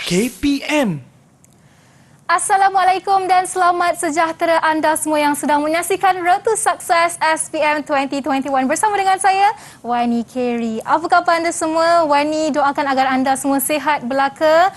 KPM. Assalamualaikum dan selamat sejahtera anda semua yang sedang menyaksikan Road to Success SPM 2021 bersama dengan saya, Wani Carey. Apa khabar anda semua? Wani doakan agar anda semua sihat belaka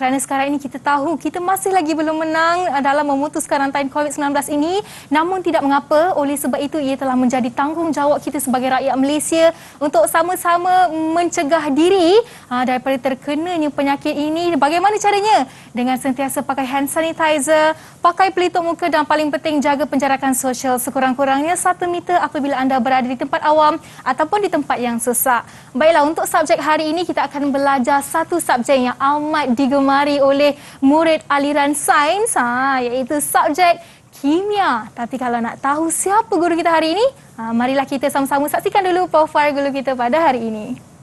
kerana sekarang ini kita tahu kita masih lagi belum menang dalam memutuskan rantai COVID-19 ini. Namun tidak mengapa, oleh sebab itu ia telah menjadi tanggungjawab kita sebagai rakyat Malaysia untuk sama-sama mencegah diri daripada terkenanya penyakit ini. Bagaimana caranya? Dengan sentiasa pakai hand sanitizer, pakai pelitup muka dan paling penting jaga penjarakan sosial sekurang-kurangnya 1 meter apabila anda berada di tempat awam ataupun di tempat yang sesak. Baiklah, untuk subjek hari ini kita akan belajar satu subjek yang amat digemari oleh murid aliran sains, iaitu subjek kimia. Tapi kalau nak tahu siapa guru kita hari ini, marilah kita sama-sama saksikan dulu profil guru kita pada hari ini.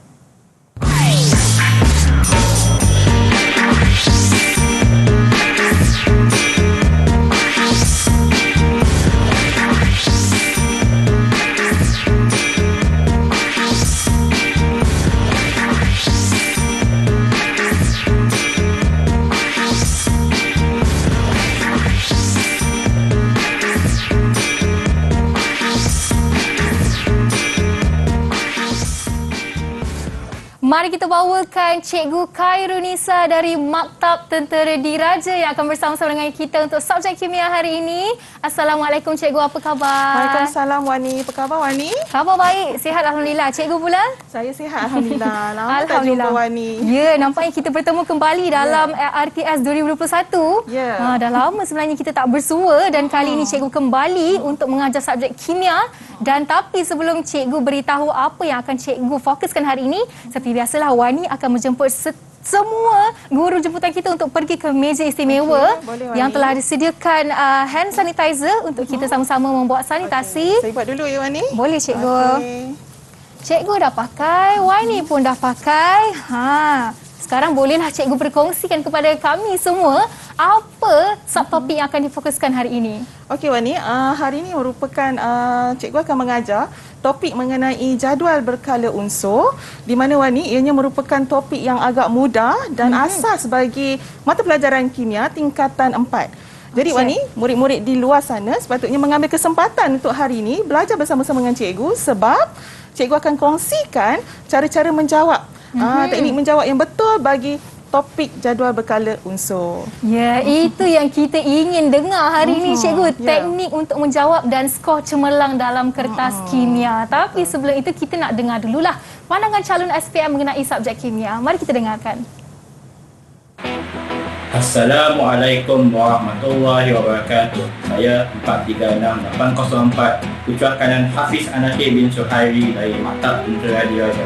Mari kita bawakan Cikgu Khairunisa dari Maktab Tentera Diraja yang akan bersama-sama dengan kita untuk subjek kimia hari ini. Assalamualaikum Cikgu, apa khabar? Waalaikumsalam Wani. Apa khabar Wani? Khabar baik, sihat Alhamdulillah. Cikgu pula? Saya sihat Alhamdulillah. Lama tak Alhamdulillah. jumpa Wani. Ya, nampaknya kita bertemu kembali dalam RTS 2021. Ya. Dah lama sebenarnya kita tak bersua dan kali ini Cikgu kembali untuk mengajar subjek kimia. Dan tapi sebelum Cikgu beritahu apa yang akan Cikgu fokuskan hari ini, seperti biasalah Wani akan menjemput semua guru jemputan kita untuk pergi ke meja istimewa yang telah disediakan hand sanitizer untuk kita sama-sama membuat sanitasi. Saya buat dulu ya Wani. Boleh Cikgu. Cikgu dah pakai, Wani pun dah pakai. Sekarang bolehlah Cikgu berkongsikan kepada kami semua apa subtopik yang akan difokuskan hari ini. Okey Wani, hari ini merupakan cikgu akan mengajar topik mengenai jadual berkala unsur, di mana Wani ianya merupakan topik yang agak mudah dan asas bagi mata pelajaran kimia tingkatan 4. Jadi Wani, murid-murid di luar sana sepatutnya mengambil kesempatan untuk hari ini belajar bersama-sama dengan cikgu sebab cikgu akan kongsikan cara-cara menjawab, teknik menjawab yang betul bagi topik jadual berkala unsur. Ya, itu yang kita ingin dengar hari ini Cikgu. Teknik untuk menjawab dan skor cemerlang dalam kertas kimia. Tapi sebelum itu kita nak dengar dululah pandangan calon SPM mengenai subjek kimia. Mari kita dengarkan. Assalamualaikum warahmatullahi wabarakatuh. Saya 436804, Putra Kanan Hafiz Anakir bin Suhairi dari Maktab Tentera Diraja.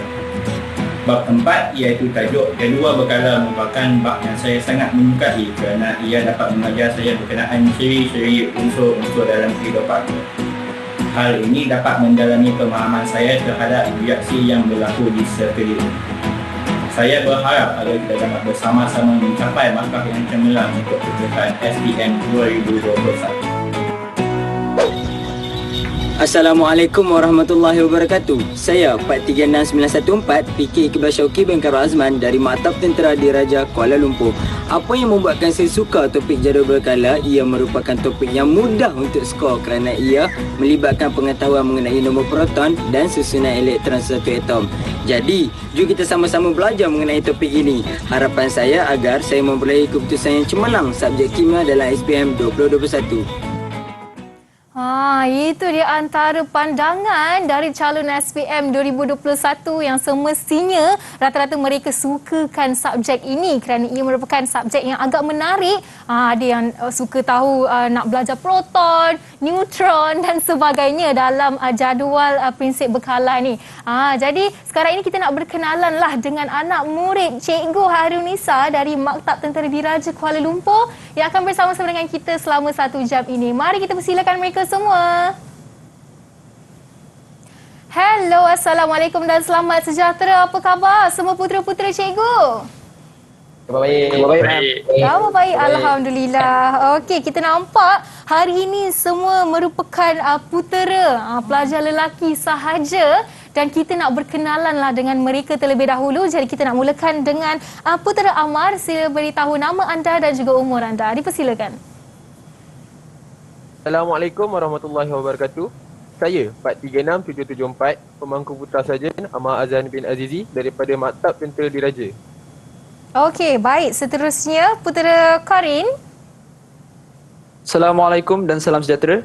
Bab 4 iaitu tajuk jadual berkala merupakan bab yang saya sangat menyukai kerana ia dapat mengajar saya berkenaan ciri-ciri unsur-unsur dalam kehidupan. Hal ini dapat mendalami pemahaman saya terhadap reaksi yang berlaku di sekeliling. Saya berharap agar kita dapat bersama-sama mencapai markah yang cemerlang untuk kejutan SPM 2021. Assalamualaikum warahmatullahi wabarakatuh. Saya 436914 PK Iqbal Syauqi bin Karul Azman dari Maktab Tentera Diraja Kuala Lumpur. Apa yang membuatkan saya suka topik jadual berkala? Ia merupakan topik yang mudah untuk skor kerana ia melibatkan pengetahuan mengenai nombor proton dan susunan elektron satu atom. Jadi, jom kita sama-sama belajar mengenai topik ini. Harapan saya agar saya memperolehi keputusan yang cemerlang subjek kimia dalam SPM 2021. Itu dia antara pandangan dari calon SPM 2021 yang semestinya rata-rata mereka sukakan subjek ini kerana ia merupakan subjek yang agak menarik. Ada yang suka tahu nak belajar proton, neutron dan sebagainya dalam jadual prinsip berkala ni. Jadi sekarang ini kita nak berkenalan lah dengan anak murid Cikgu Khairunisa dari Maktab Tentera Diraja Kuala Lumpur yang akan bersama-sama dengan kita selama 1 jam ini. Mari kita persilakan mereka semua. Hello, Assalamualaikum dan selamat sejahtera. Apa khabar semua putera-putera Cikgu? Khabar baik. Alhamdulillah. Okey, kita nampak hari ini semua merupakan putera, pelajar lelaki sahaja dan kita nak berkenalan lah dengan mereka terlebih dahulu. Jadi kita nak mulakan dengan Putera Amar. Sila beritahu nama anda dan juga umur anda. Dipersilakan. Assalamualaikum warahmatullahi wabarakatuh. Saya 436774, pemangku putra sarjan Amar Azan bin Azizi daripada Maktab Tentera Diraja. Okey, baik. Seterusnya Putera Karin. Assalamualaikum dan salam sejahtera.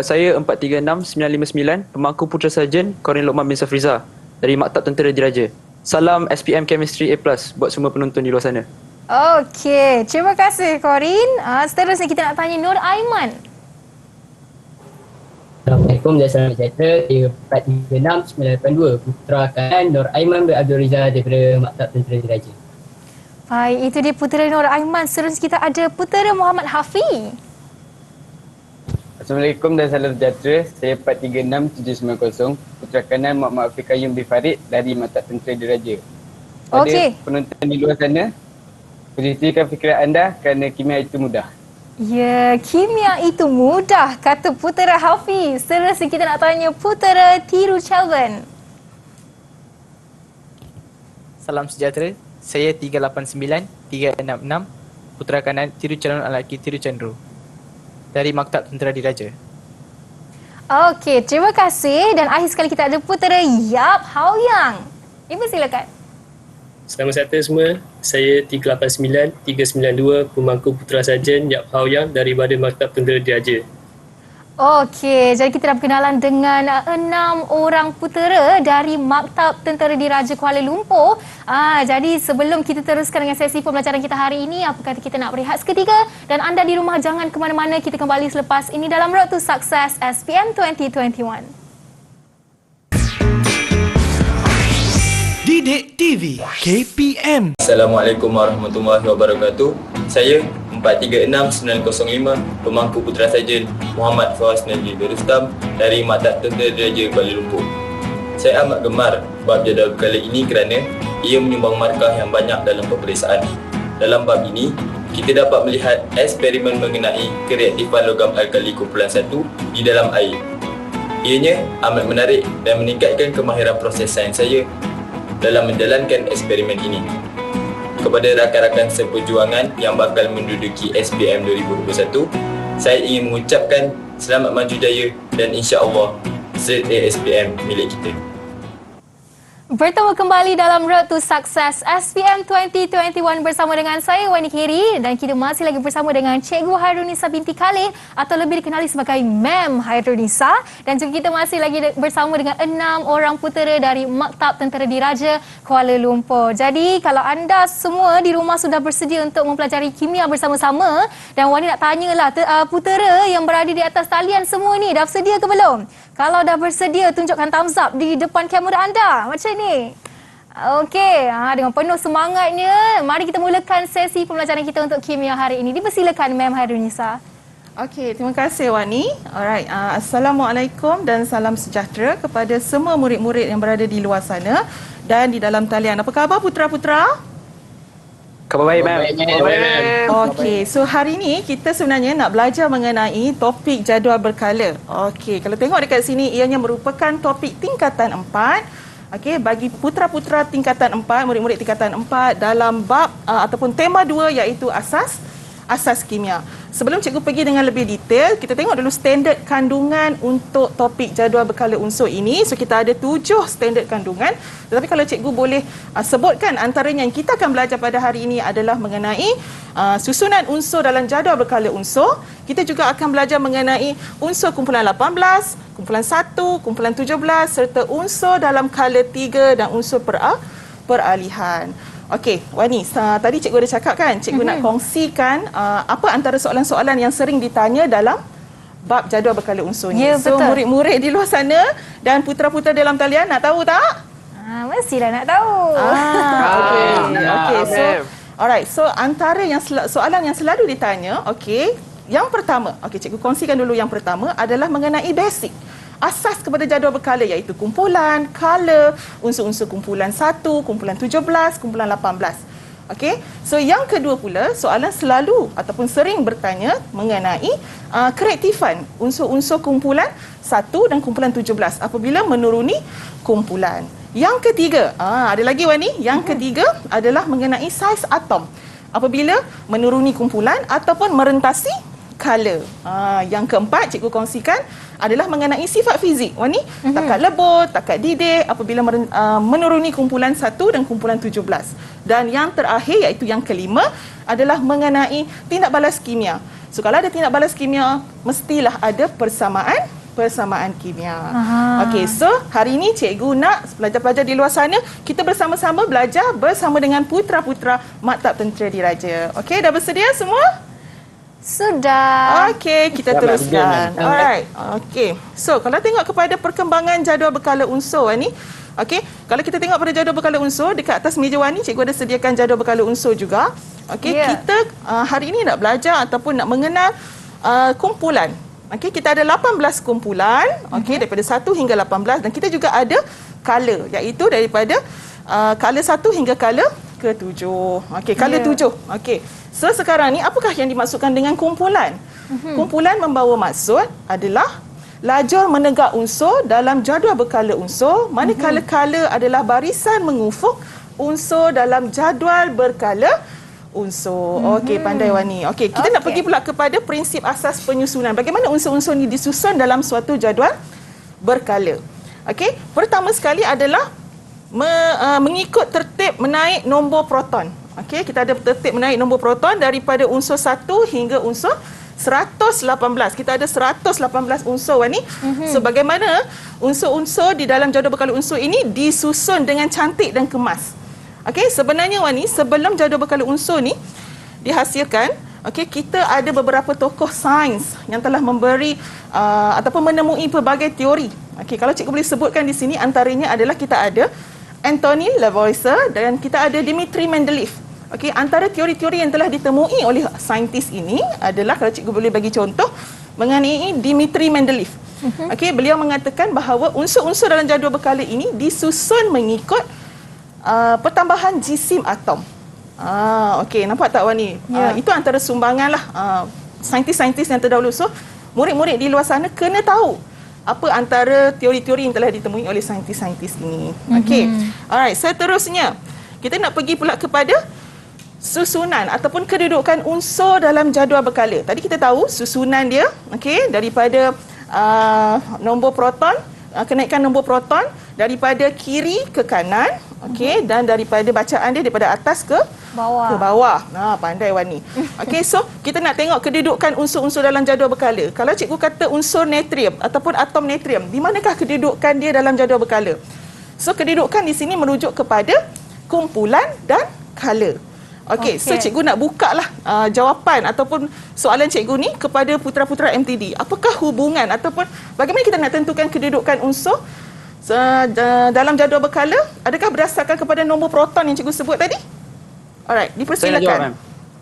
Saya 436959, pemangku putra sarjan Kornel Lokman bin Safriza dari Maktab Tentera Diraja. Salam SPM Chemistry A+ buat semua penonton di luar sana. Okey, terima kasih Karin. Seterusnya kita nak tanya Nur Aiman. Assalamualaikum dan salam sejahtera. Saya 436982, putra kanan Nur Aiman bin Abdul Riza daripada Maktab Tentera Diraja. Baik, itu dia Putera Nur Aiman. Seterusnya kita ada Putera Muhammad Hafi. Assalamualaikum dan salam sejahtera. Saya 436790, putra kanan Muhammad Afiq Qayyum bin Farid dari Maktab Tentera Diraja. Pada penonton di luar sana, posisikan fikiran anda kerana kimia itu mudah. Ya, kimia itu mudah, kata Putera Hafi. Seterusnya kita nak tanya Putera Tiru Chelvan. Salam sejahtera. Saya 389366, putra kanan Tiru Calon Lelaki Tiru Chandru dari Maktab Tentera Diraja. Okey, terima kasih. Dan akhir sekali kita ada Putera Yap Haoyang. Dipersilakan. Selamat sejahtera semua. Saya 389392, pemangku putra sarjan Yap Haoyang dari Badan Maktab Tentera Diraja. Okey, jadi kita dah berkenalan dengan 6 orang putera dari Maktab Tentera Diraja Kuala Lumpur. Jadi sebelum kita teruskan dengan sesi pembelajaran kita hari ini, apa kata kita nak berehat seketika, dan anda di rumah jangan ke mana-mana, kita kembali selepas ini dalam Road to Success SPM 2021. Didik TV KPM. Assalamualaikum warahmatullahi wabarakatuh. Saya 436905, pemangku putra sarjan Muhammad Fawaz Najib Rustam dari Maktab Tentera Diraja Kuala Lumpur. Saya amat gemar bab jadual berkala ini kerana ia menyumbang markah yang banyak dalam peperiksaan. Dalam bab ini, kita dapat melihat eksperimen mengenai kereaktifan logam alkali kumpulan 1 di dalam air. Ianya amat menarik dan meningkatkan kemahiran proses sains saya dalam menjalankan eksperimen ini. Kepada rakan-rakan seperjuangan yang bakal menduduki SPM 2021, saya ingin mengucapkan selamat maju jaya dan insya-Allah ZA SPM milik kita. Bertemu kembali dalam Road to Success SPM 2021 bersama dengan saya Wani Kiri, dan kita masih lagi bersama dengan Cikgu Hairunisa binti Khalid atau lebih dikenali sebagai Mem Hairunisa, dan juga kita masih lagi bersama dengan 6 orang putera dari Maktab Tentera Diraja Kuala Lumpur. Jadi kalau anda semua di rumah sudah bersedia untuk mempelajari kimia bersama-sama, dan Wani nak tanyalah putera yang berada di atas talian semua ni dah bersedia ke belum? Kalau dah bersedia, tunjukkan thumbs up di depan kamera anda. Macam ni. Okey, dengan penuh semangatnya, mari kita mulakan sesi pembelajaran kita untuk kimia hari ini. Dipersilakan Mem Hairunisa. Okey, terima kasih Wani. Alright, Assalamualaikum dan salam sejahtera kepada semua murid-murid yang berada di luar sana dan di dalam talian. Apa khabar putra-putra? Khabar baik, Mem. Okey, so hari ni kita sebenarnya nak belajar mengenai topik jadual berkala. Okey, kalau tengok dekat sini, ianya merupakan topik tingkatan 4. Okey, bagi putra-putra tingkatan 4, murid-murid tingkatan 4 dalam bab ataupun tema 2 iaitu asas kimia. Sebelum cikgu pergi dengan lebih detail, kita tengok dulu standard kandungan untuk topik jadual berkala unsur ini. So kita ada 7 standard kandungan. Tetapi kalau cikgu boleh sebutkan antaranya yang kita akan belajar pada hari ini adalah mengenai susunan unsur dalam jadual berkala unsur. Kita juga akan belajar mengenai unsur kumpulan 18, kumpulan 1, kumpulan 17 serta unsur dalam kala 3 dan unsur peralihan. Okey, Wani, tadi cikgu ada cakap kan, cikgu nak kongsikan apa antara soalan-soalan yang sering ditanya dalam bab jadual berkala unsur ni. Ya, so, betul. murid-murid di luar sana dan putra-putra dalam talian nak tahu tak? Mestilah nak tahu. Okey. So, alright. So, antara yang soalan yang selalu ditanya, okey, yang pertama, okey, cikgu kongsikan dulu yang pertama adalah mengenai basic. Asas kepada jadual berkala iaitu kumpulan, kala, unsur-unsur kumpulan 1, kumpulan 17, kumpulan 18. Okey. So yang kedua pula, soalan selalu ataupun sering bertanya mengenai kereaktifan unsur-unsur kumpulan 1 dan kumpulan 17 apabila menuruni kumpulan. Yang ketiga, ada lagi Wani. Yang ketiga adalah mengenai saiz atom apabila menuruni kumpulan ataupun merentasi color. Yang keempat cikgu kongsikan adalah mengenai sifat fizik. Wani, takat lebur, takat didih apabila menuruni kumpulan 1 dan kumpulan 17. Dan yang terakhir iaitu yang kelima adalah mengenai tindak balas kimia. So kalau ada tindak balas kimia, mestilah ada persamaan kimia. Okey, so hari ini cikgu nak pelajar-pelajar di luar sana kita bersama-sama belajar bersama dengan putra-putra Maktab Tentera Diraja. Okey, dah bersedia semua? Sudah. Okey, kita teruskan. Alright. Okey. So, kalau tengok kepada perkembangan jadual berkala unsur ni, okey, kalau kita tengok pada jadual berkala unsur dekat atas meja Wani, cikgu ada sediakan jadual berkala unsur juga. Okey, kita hari ini nak belajar ataupun nak mengenal kumpulan. Okey, kita ada 18 kumpulan, okey, daripada 1 hingga 18 dan kita juga ada kala iaitu daripada kala 1 hingga kala ke-7. Okey, kala 7. Okey. So sekarang ni apakah yang dimaksudkan dengan kumpulan? Kumpulan membawa maksud adalah lajur menegak unsur dalam jadual berkala unsur, manakala kala adalah barisan mengufuk unsur dalam jadual berkala unsur. Okey, pandai Wani. Okey, kita nak pergi pula kepada prinsip asas penyusunan. Bagaimana unsur-unsur ni disusun dalam suatu jadual berkala? Okey, pertama sekali adalah mengikut tertib menaik nombor proton. Okey, kita ada tertib menaik nombor proton daripada unsur 1 hingga unsur 118. Kita ada 118 unsur Wani. So bagaimana unsur-unsur di dalam jadual berkala unsur ini disusun dengan cantik dan kemas. Okey, sebenarnya Wani, sebelum jadual berkala unsur ni dihasilkan, okey, kita ada beberapa tokoh sains yang telah memberi ataupun menemui pelbagai teori. Okey, kalau cikgu boleh sebutkan di sini antaranya adalah kita ada Anthony Lavoisier dan kita ada Dmitri Mendeleev. Okey, antara teori-teori yang telah ditemui oleh saintis ini adalah, kalau cikgu boleh bagi contoh mengenai Dmitri Mendeleev. Okey, beliau mengatakan bahawa unsur-unsur dalam jadual berkala ini disusun mengikut pertambahan jisim atom. Okey, nampak tak Wani? Itu antara sumbangan lah saintis-saintis yang terdahulu. So, murid-murid di luar sana kena tahu apa antara teori-teori yang telah ditemui oleh saintis-saintis ini. Okey. Alright, seterusnya kita nak pergi pula kepada susunan ataupun kedudukan unsur dalam jadual berkala. Tadi kita tahu susunan dia, okey, daripada nombor proton, kenaikan nombor proton daripada kiri ke kanan, okey, dan daripada bacaan dia daripada atas ke bawah. Pandai Wani. Okey, so kita nak tengok kedudukan unsur-unsur dalam jadual berkala. Kalau cikgu kata unsur natrium ataupun atom natrium, di manakah kedudukan dia dalam jadual berkala? So kedudukan di sini merujuk kepada kumpulan dan kala. Okey, so cikgu nak buka lah jawapan ataupun soalan cikgu ni kepada putra-putra MTD. Apakah hubungan ataupun bagaimana kita nak tentukan kedudukan unsur dalam jadual berkala? Adakah berdasarkan kepada nombor proton yang cikgu sebut tadi? Alright, dipersilakan.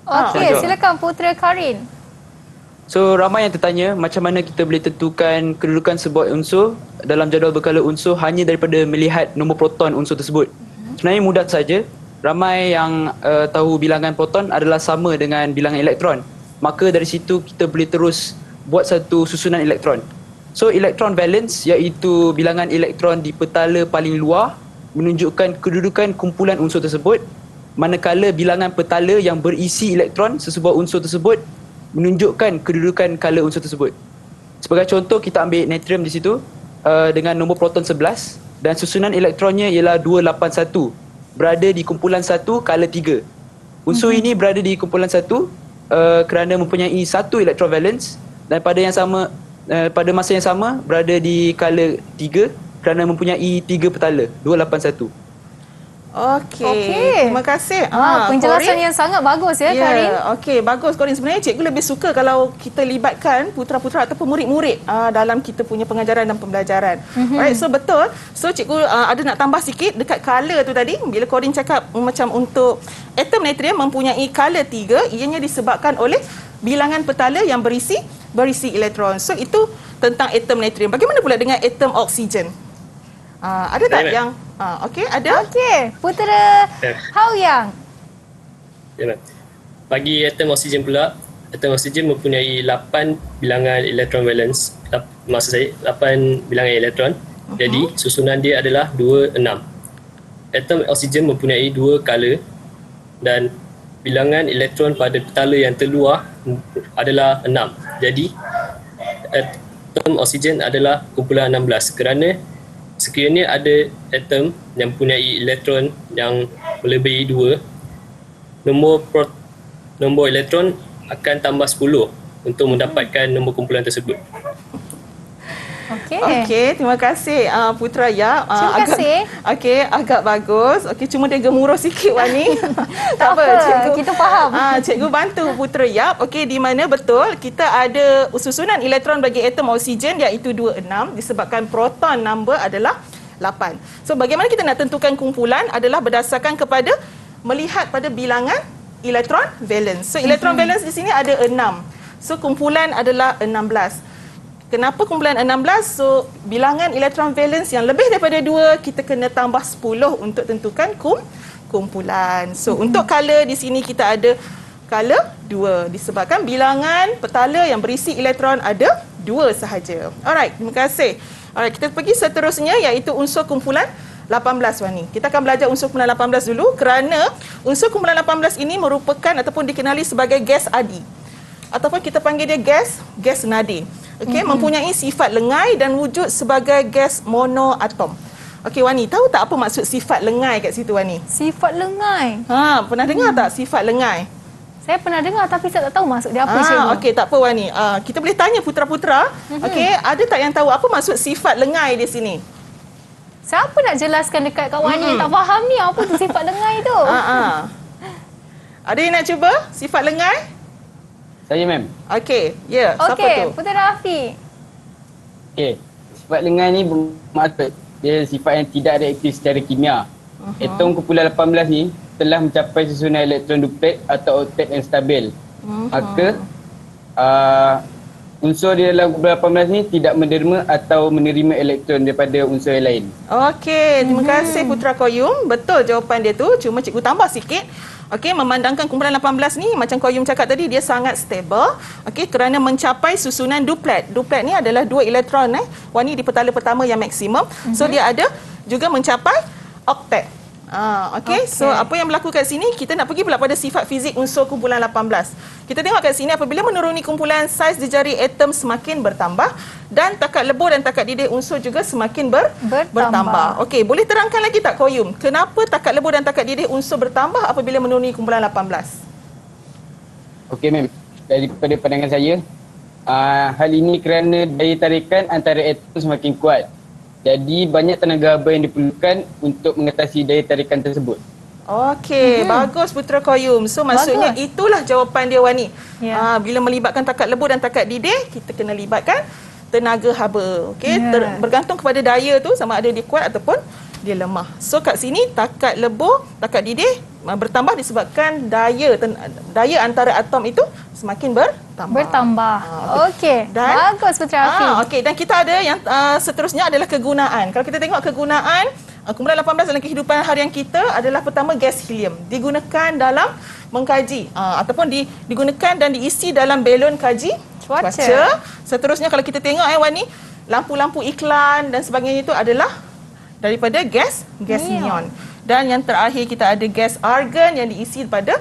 Okey, silakan Putra Karin. So ramai yang tertanya macam mana kita boleh tentukan kedudukan sebuah unsur dalam jadual berkala unsur hanya daripada melihat nombor proton unsur tersebut. Sebenarnya mudah saja. Ramai yang tahu bilangan proton adalah sama dengan bilangan elektron. Maka dari situ kita boleh terus buat satu susunan elektron. So elektron valence iaitu bilangan elektron di petala paling luar menunjukkan kedudukan kumpulan unsur tersebut, manakala bilangan petala yang berisi elektron sesebuah unsur tersebut menunjukkan kedudukan kala unsur tersebut. Sebagai contoh, kita ambil natrium di situ dengan nombor proton 11 dan susunan elektronnya ialah 281, berada di kumpulan 1 kala 3. Unsur ini berada di kumpulan 1 kerana mempunyai satu elektron valence dan pada masa yang sama berada di kala 3 kerana mempunyai 3 petala, 281. Okey. Terima kasih. Penjelasan yang sangat bagus ya, Karin. Okey, bagus Karin. Sebenarnya cikgu lebih suka kalau kita libatkan putra-putra ataupun murid-murid dalam kita punya pengajaran dan pembelajaran. Alright, so betul. So cikgu ada nak tambah sikit dekat color tu tadi. Bila Karin cakap macam untuk atom natrium mempunyai color 3, ianya disebabkan oleh bilangan petala yang berisi elektron. So itu tentang atom natrium. Bagaimana pula dengan atom oksigen? Ada tak yang okey, ada? Okey, Putera Haoyang. Ya, ma'am. Bagi atom oksigen pula, atom oksigen mempunyai 8 bilangan elektron valence. Maksud saya 8 bilangan elektron. Jadi susunan dia adalah 2, 6. Atom oksigen mempunyai 2 color dan bilangan elektron pada petala yang terluar adalah 6. Jadi atom oksigen adalah kumpulan 16 kerana sekiranya ada atom yang mempunyai elektron yang melebihi 2, nombor elektron akan tambah 10 untuk mendapatkan nombor kumpulan tersebut. Okey, terima kasih Putra Yap. Terima kasih. Okey, agak bagus. Okey, cuma dia gemuruh sikit Wani. Tak apa, kita faham. Cikgu bantu Putra Yap. Okey, di mana betul kita ada susunan elektron bagi atom oksigen iaitu 2, 6 disebabkan proton number adalah 8. So, bagaimana kita nak tentukan kumpulan adalah berdasarkan kepada melihat pada bilangan elektron valence. So, elektron valence di sini ada 6. So, kumpulan adalah 16. Kenapa kumpulan 16? So, bilangan elektron valence yang lebih daripada 2, kita kena tambah 10 untuk tentukan kumpulan. So, untuk color di sini kita ada color 2 disebabkan bilangan petala yang berisi elektron ada 2 sahaja. Alright, terima kasih. Alright, kita pergi seterusnya iaitu unsur kumpulan 18 Wani. Kita akan belajar unsur kumpulan 18 dulu kerana unsur kumpulan 18 ini merupakan ataupun dikenali sebagai gas adi. Ataupun kita panggil dia gas nadi. Okey, mempunyai sifat lengai dan wujud sebagai gas monoatom. Okey Wani, tahu tak apa maksud sifat lengai kat situ Wani? Sifat lengai. Pernah dengar tak sifat lengai? Saya pernah dengar tapi saya tak tahu maksud dia apa cikgu. Okey, tak apa Wani. Kita boleh tanya putra-putra. Okey, ada tak yang tahu apa maksud sifat lengai di sini? Siapa nak jelaskan dekat kat Wani yang tak faham ni apa tu sifat lengai tu? Ada yang nak cuba sifat lengai? Saya, ma'am. Okey, ya. Siapa tu? Okey, Putra Rafi. Okey, sifat lengai ni bermaksud dia sifat yang tidak reaktif secara kimia. Atom kumpulan 18 ni telah mencapai susunan elektron duplet atau oktet yang stabil. Maka unsur di dalam kumpulan 18 ni tidak menerima atau menerima elektron daripada unsur yang lain. Okey, terima kasih Putra Koyum. Betul jawapan dia tu, cuma cikgu tambah sikit. Okey, memandangkan kumpulan 18 ni macam Koyum cakap tadi dia sangat stable. Okey, kerana mencapai susunan duplet. Duplet ni adalah 2 elektron Wani di petala pertama yang maksimum. So dia ada juga mencapai oktet. Okey, so apa yang berlaku kat sini? Kita nak pergi pula pada sifat fizik unsur kumpulan 18. Kita tengok kat sini apabila menuruni kumpulan, saiz jari atom semakin bertambah dan takat lebur dan takat didih unsur juga semakin bertambah. Okey, boleh terangkan lagi tak Koyum? Kenapa takat lebur dan takat didih unsur bertambah apabila menuruni kumpulan 18? Okey, ma'am. Daripada pandangan saya, hal ini kerana daya tarikan antara atom semakin kuat. Jadi banyak tenaga haba yang diperlukan untuk mengatasi daya tarikan tersebut. Okey, bagus Putra Koyum. So maksudnya itulah jawapan dia Wani. Bila melibatkan takat lebur dan takat didih, kita kena libatkan tenaga haba. Okey, bergantung kepada daya tu sama ada dia kuat ataupun dia lemah. So kat sini takat lebur, takat didih bertambah disebabkan daya antara atom itu semakin bertambah. Okey, bagus Putra Rafi. Okey, dan kita ada yang seterusnya adalah kegunaan. Kalau kita tengok kegunaan kumpulan 18 dalam kehidupan harian kita adalah pertama gas helium. Digunakan dalam mengkaji ataupun digunakan dan diisi dalam belon kaji cuaca. Seterusnya kalau kita tengok Wani, lampu-lampu iklan dan sebagainya itu adalah daripada gas neon. Dan yang terakhir kita ada gas argon yang diisi pada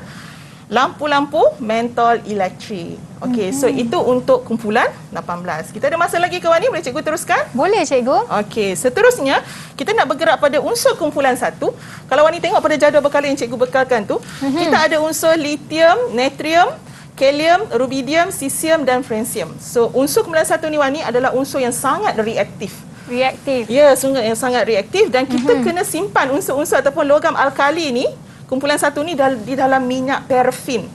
lampu-lampu mentol elektrik. Okey, so itu untuk kumpulan 18. Kita ada masa lagi ke Wani? Boleh cikgu teruskan? Boleh cikgu. Okey, seterusnya kita nak bergerak pada unsur kumpulan 1. Kalau Wani tengok pada jadual bekal yang cikgu bekalkan tu, kita ada unsur lithium, natrium, kalium, rubidium, cesium dan francium. So unsur kumpulan 1 ni Wani adalah unsur yang sangat reaktif. Ya, sungguh yang sangat reaktif dan kita kena simpan unsur-unsur ataupun logam alkali ni, kumpulan 1 ni di dalam minyak parafin.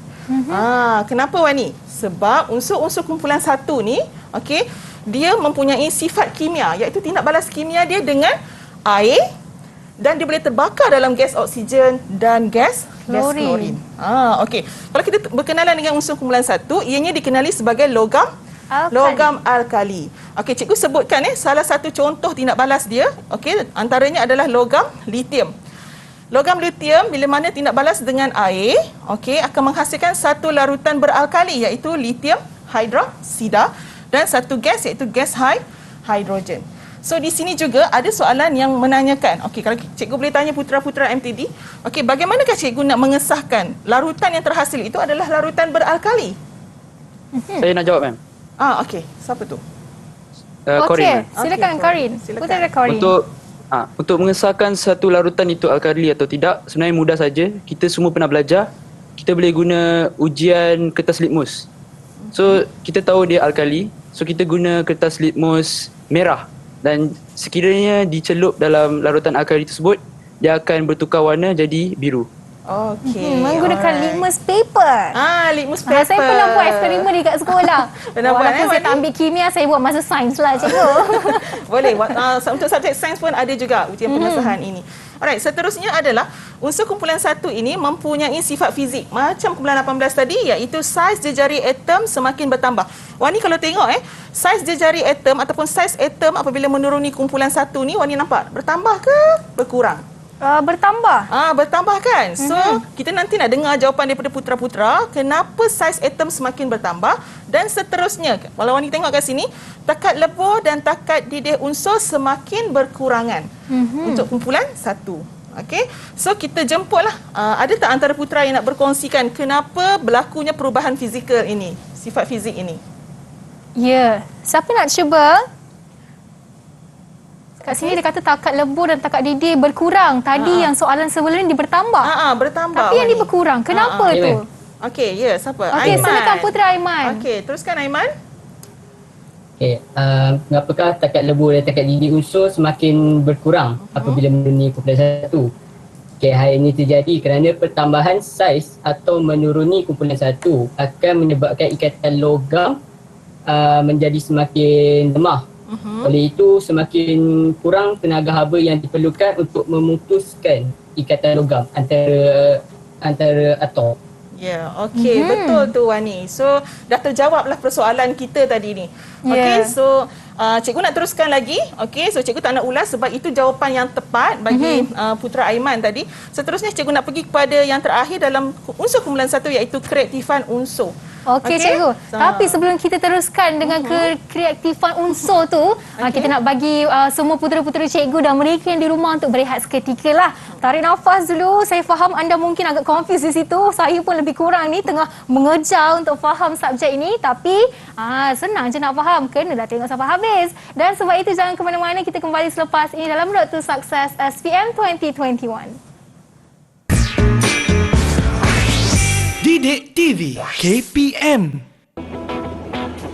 Kenapa Wani? Sebab unsur-unsur kumpulan 1 ni, okey, dia mempunyai sifat kimia iaitu tindak balas kimia dia dengan air dan dia boleh terbakar dalam gas oksigen dan gas klorin. Okey. Kalau kita berkenalan dengan unsur kumpulan 1, ianya dikenali sebagai logam alkali. Okey, cikgu sebutkan salah satu contoh tindak balas dia, okey, antaranya adalah logam lithium. Logam litium bila mana tindak balas dengan air, okey, akan menghasilkan satu larutan beralkali iaitu litium hidroksida dan satu gas iaitu gas hidrogen. So di sini juga ada soalan yang menanyakan, okey, kalau cikgu boleh tanya putra-putra MTD, okey, bagaimanakah cikgu nak mengesahkan larutan yang terhasil itu adalah larutan beralkali? Saya nak jawab, ma'am. Okey, siapa tu? Corin, Okey, silakan Corin. Putera Corin. Untuk mengesahkan satu larutan itu alkali atau tidak, sebenarnya mudah saja. Kita semua pernah belajar. Kita boleh guna ujian kertas litmus. So, kita tahu dia alkali. So, kita guna kertas litmus merah. Dan sekiranya dicelup dalam larutan alkali tersebut, dia akan bertukar warna jadi biru. Okey. Menggunakan litmus paper. Litmus paper. Saya pernah buat eksperimen dekat sekolah. Pernah buat, Walaupun saya tak ambil kimia, saya buat masa sains lah, cikgu. Boleh. Untuk subjek sains pun ada juga ujian pengesahan ini. Alright, seterusnya adalah unsur kumpulan 1 ini mempunyai sifat fizik macam kumpulan 18 tadi, iaitu saiz jejari atom semakin bertambah. Wani kalau tengok saiz jejari atom ataupun saiz atom apabila menuruni kumpulan 1 ni, Wani nampak bertambah ke berkurang? Bertambah. Bertambah kan? So, kita nanti nak dengar jawapan daripada putra-putra kenapa saiz atom semakin bertambah dan seterusnya. Kalau Wani tengok kat sini, takat lebur dan takat didih unsur semakin berkurangan untuk kumpulan 1. Okey. So, kita jemputlah. Ada tak antara putra yang nak berkongsikan kenapa berlakunya perubahan fizikal ini, sifat fizik ini? Ya. Siapa nak cuba? Kat sini dia kata takat lebur dan takat didih berkurang. Tadi yang soalan sebelum ni dia bertambah. Bertambah. Tapi yang ni berkurang. Kenapa tu? Okey, ya, siapa? Okey, Aiman. silakan Putra Aiman. Okey, teruskan Aiman. Okey, mengapakah takat lebur dan takat didih unsur semakin berkurang apabila menuruni kumpulan 1? Okey, hal ini terjadi kerana pertambahan saiz atau menuruni kumpulan 1 akan menyebabkan ikatan logam menjadi semakin lemah. Oleh itu, semakin kurang tenaga haba yang diperlukan untuk memutuskan ikatan logam antara atom. Ya, okey, betul tu Wani. So, dah terjawablah persoalan kita tadi ni. Okey, so cikgu nak teruskan lagi. Okey, so cikgu tak nak ulas sebab itu jawapan yang tepat bagi Putra Aiman tadi. Seterusnya cikgu nak pergi kepada yang terakhir dalam unsur kumpulan 1 iaitu kreatifan unsur. Okey, cikgu. Tapi sebelum kita teruskan dengan kreatifan unsur tu, kita nak bagi semua putera-putera cikgu dan mereka yang di rumah untuk berehat seketika lah. Tarik nafas dulu. Saya faham anda mungkin agak confused di situ. Saya pun lebih kurang ni tengah mengejar untuk faham subjek ini. Tapi senang je nak faham. Kena dah tengok sampai habis. Dan sebab itu jangan ke mana-mana. Kita kembali selepas ini dalam Road to Success SPM 2021. Didik TV KPM.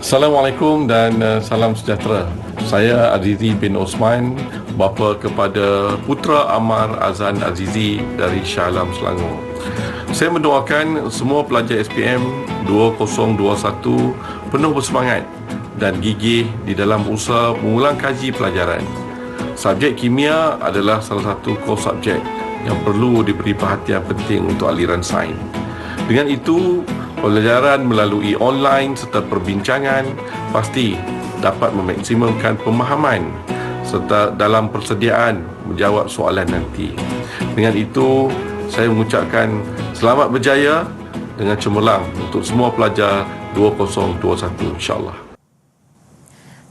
Assalamualaikum dan salam sejahtera. Saya Azizi bin Osman, bapa kepada Putra Amar Azan Azizi dari Shah Alam, Selangor. Saya mendoakan semua pelajar SPM 2021 penuh bersemangat dan gigih di dalam usaha mengulang kaji pelajaran. Subjek kimia adalah salah satu core subjek yang perlu diberi perhatian penting untuk aliran sains. Dengan itu, pelajaran melalui online serta perbincangan pasti dapat memaksimumkan pemahaman serta dalam persediaan menjawab soalan nanti. Dengan itu, saya mengucapkan selamat berjaya dengan cemerlang untuk semua pelajar 2021 insya-Allah.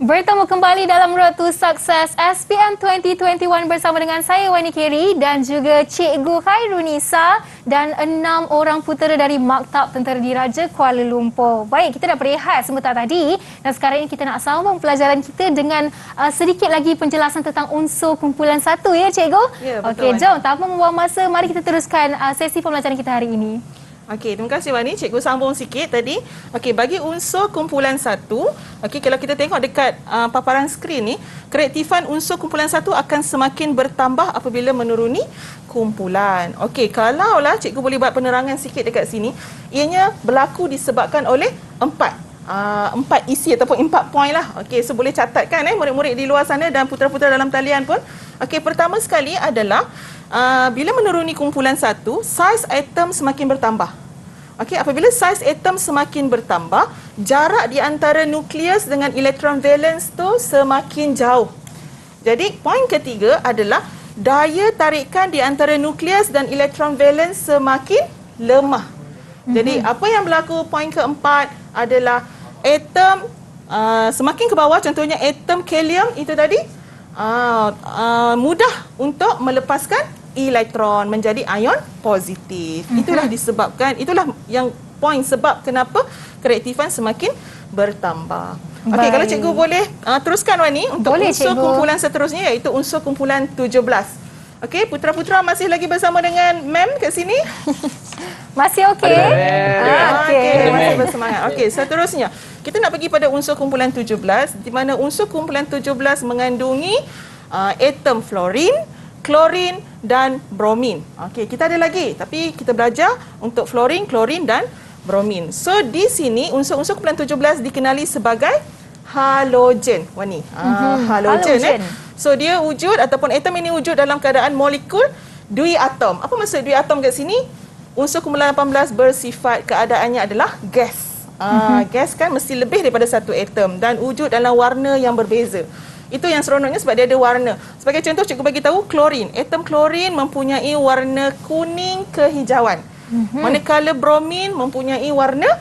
Bertemu kembali dalam Road to Success SPM 2021 bersama dengan saya Wani Keri dan juga Cikgu Khairunisa dan 6 orang putera dari Maktab Tentera Diraja Kuala Lumpur. Baik, kita dah berehat sebentar tadi dan sekarang ini kita nak sambung pelajaran kita dengan sedikit lagi penjelasan tentang unsur kumpulan 1 ya Cikgu? Ya, betul. Okey, jom tanpa membuang masa, mari kita teruskan sesi pembelajaran kita hari ini. Okey, terima kasih Wani. Cikgu sambung sikit tadi. Okey, bagi unsur kumpulan 1, okey, kalau kita tengok dekat paparan skrin ni, kreatifan unsur kumpulan 1 akan semakin bertambah apabila menuruni kumpulan. Okey, kalaulah cikgu boleh buat penerangan sikit dekat sini, ianya berlaku disebabkan oleh 4 isi ataupun 4 poin lah. Okey, so boleh catatkan murid-murid di luar sana dan putera-putera dalam talian pun. Okey, pertama sekali adalah bila menuruni kumpulan 1, saiz atom semakin bertambah. Okey, apabila saiz atom semakin bertambah, jarak di antara nukleus dengan elektron valence tu semakin jauh. Jadi, poin ketiga adalah daya tarikan di antara nukleus dan elektron valens semakin lemah. Jadi apa yang berlaku? Poin keempat adalah atom semakin ke bawah, contohnya atom helium itu tadi mudah untuk melepaskan elektron menjadi ion positif. Itulah disebabkan, itulah yang poin sebab kenapa kereaktifan semakin bertambah. Okey, kalau cikgu boleh teruskan Wani untuk Boleh, unsur cikgu. kumpulan seterusnya iaitu unsur kumpulan 17. Okey, putra-putra masih lagi bersama dengan mem kat sini? Masih okey? Okey, masih bersemangat. Okey, seterusnya kita nak pergi pada unsur kumpulan 17 di mana unsur kumpulan 17 mengandungi atom fluorin, klorin dan bromin. Okey, kita ada lagi tapi kita belajar untuk fluorin, klorin dan bromin. So di sini unsur-unsur kumpulan 17 dikenali sebagai halogen. Wani, halogen. So dia wujud ataupun atom ini wujud dalam keadaan molekul duiatom. Apa maksud duiatom kat sini? Unsur kumpulan 18 bersifat keadaannya adalah gas. Gas kan mesti lebih daripada satu atom dan wujud dalam warna yang berbeza. Itu yang seronoknya sebab dia ada warna. Sebagai contoh, cikgu bagi tahu klorin. Atom klorin mempunyai warna kuning kehijauan. Manakala bromin mempunyai warna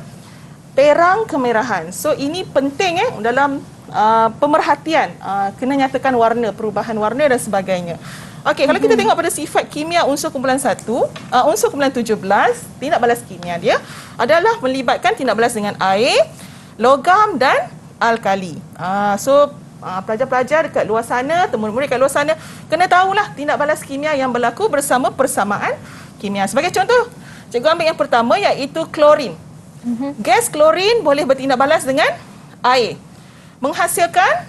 terang kemerahan. So ini penting dalam pemerhatian, kena nyatakan warna, perubahan warna dan sebagainya. Okey, kalau kita tengok pada sifat kimia unsur kumpulan 1, unsur kumpulan 17, tindak balas kimia dia adalah melibatkan tindak balas dengan air, logam dan alkali. So pelajar-pelajar dekat luar sana, murid-murid kat luar sana kena tahulah tindak balas kimia yang berlaku bersama persamaan kimia. Sebagai contoh, cikgu ambil yang pertama iaitu klorin. Gas klorin boleh bertindak balas dengan air, menghasilkan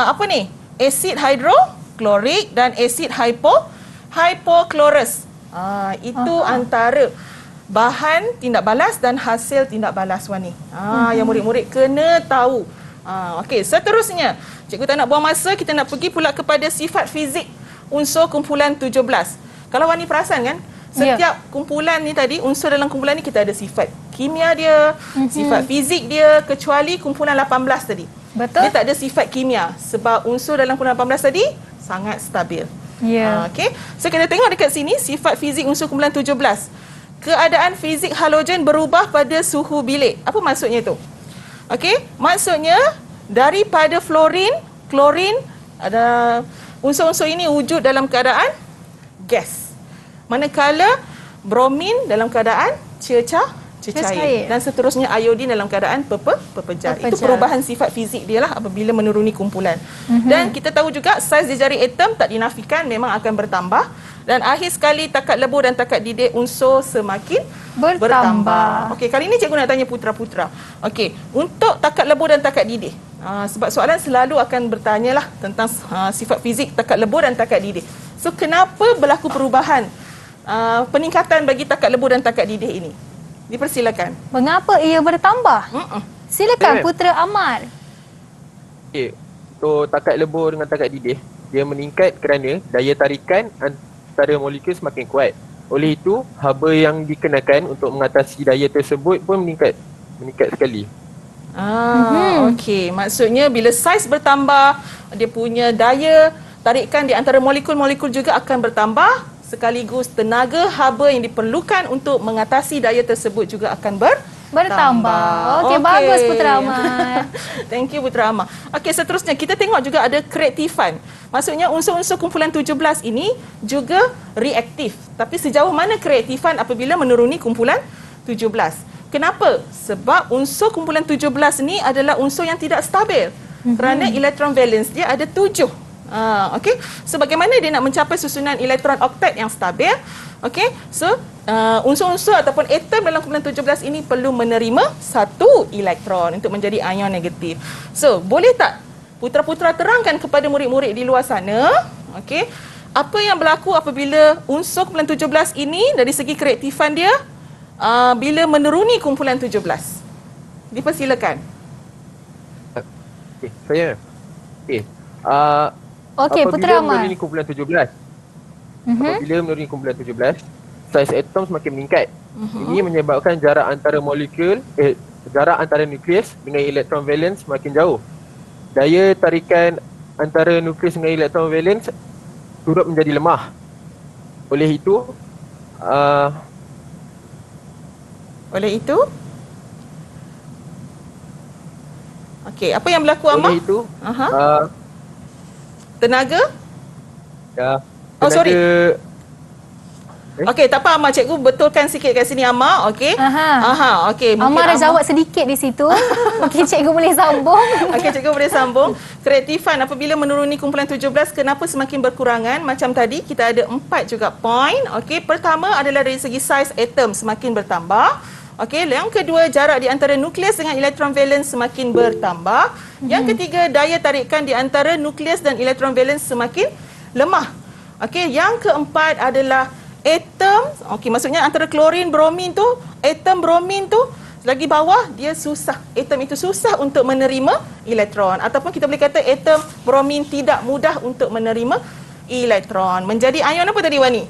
apa ni? Asid hidroklorik dan asid hypochlorous. Itu antara bahan tindak balas dan hasil tindak balas Wani. Yang murid-murid kena tahu. Okey, seterusnya cikgu tak nak buang masa, kita nak pergi pula kepada sifat fizik unsur kumpulan 17. Kalau Wani perasan kan, setiap kumpulan ni tadi, unsur dalam kumpulan ni kita ada sifat kimia dia, sifat fizik dia, kecuali kumpulan 18 tadi. Betul. Dia tak ada sifat kimia sebab unsur dalam kumpulan 18 tadi sangat stabil. Okey. So kita tengok dekat sini sifat fizik unsur kumpulan 17. Keadaan fizik halogen berubah pada suhu bilik. Apa maksudnya tu? Okey, maksudnya daripada fluorin, klorin, ada unsur-unsur ini wujud dalam keadaan gas. Manakala bromin dalam keadaan cecair dan seterusnya iodin dalam keadaan pepejal. Itu perubahan sifat fizik dia lah apabila menuruni kumpulan. Dan kita tahu juga saiz di jari atom tak dinafikan, memang akan bertambah. Dan akhir sekali takat lebur dan takat didik unsur semakin bertambah. Okey, kali ini cikgu nak tanya putra-putra. Okey, untuk takat lebur dan takat didih. Sebab soalan selalu akan bertanyalah tentang sifat fizik takat lebur dan takat didih. So kenapa berlaku perubahan peningkatan bagi takat lebur dan takat didih ini? Dipersilakan. Mengapa ia bertambah? Silakan Putra Amar. Okey, untuk takat lebur dengan takat didih, dia meningkat kerana daya tarikan antara molekul semakin kuat. Oleh itu, haba yang dikenakan untuk mengatasi daya tersebut pun meningkat sekali. Okey, maksudnya bila saiz bertambah, dia punya daya tarikan di antara molekul-molekul juga akan bertambah, sekaligus tenaga haba yang diperlukan untuk mengatasi daya tersebut juga akan bertambah. Okey, bagus Putra Amar. Thank you Putra Amar. Okey, seterusnya kita tengok juga ada kereaktifan. Maksudnya unsur-unsur kumpulan 17 ini juga reaktif. Tapi sejauh mana kereaktifan apabila menuruni kumpulan 17? Kenapa? Sebab unsur kumpulan 17 ni adalah unsur yang tidak stabil. Kerana elektron valence dia ada 7. Okey, so bagaimana dia nak mencapai susunan elektron oktet yang stabil? Okey, so unsur-unsur ataupun atom dalam kumpulan 17 ini perlu menerima satu elektron untuk menjadi ion negatif. So, boleh tak putra-putra terangkan kepada murid-murid di luar sana, okey, apa yang berlaku apabila unsur kumpulan 17 ini dari segi kereaktifan dia bila menuruni kumpulan 17? Dipersilakan. Okey, saya. Okey. Okey, Putra Amar. Apabila menuruni kumpulan 17, apabila menuruni kumpulan 17, saiz atom semakin meningkat. Ini menyebabkan jarak antara molekul, jarak antara nukleus dengan elektron valence semakin jauh. Daya tarikan antara nukleus dengan elektron valence turut menjadi lemah. Oleh itu okey, apa yang berlaku Amar? oleh itu Tenaga? ya, Oh, sorry. tenaga- Okey, tak apa Amar, cikgu betulkan sikit kat sini Amar, okey. Okey. mungkin Amar dah jawab sedikit di situ. Mungkin cikgu boleh sambung. Okey, cikgu boleh sambung. Kreatifan apabila menuruni kumpulan 17, kenapa semakin berkurangan? Macam tadi kita ada 4 juga point. Okey, pertama adalah dari segi saiz atom semakin bertambah. Okey, yang kedua jarak di antara nukleus dengan elektron valens semakin bertambah. Yang ketiga daya tarikan di antara nukleus dan elektron valens semakin lemah. Okey, yang keempat adalah atom. Okey, maksudnya antara klorin bromin tu, atom bromin tu lagi bawah dia susah. Atom itu susah untuk menerima elektron, ataupun kita boleh kata atom bromin tidak mudah untuk menerima elektron. Menjadi ion apa tadi Wani?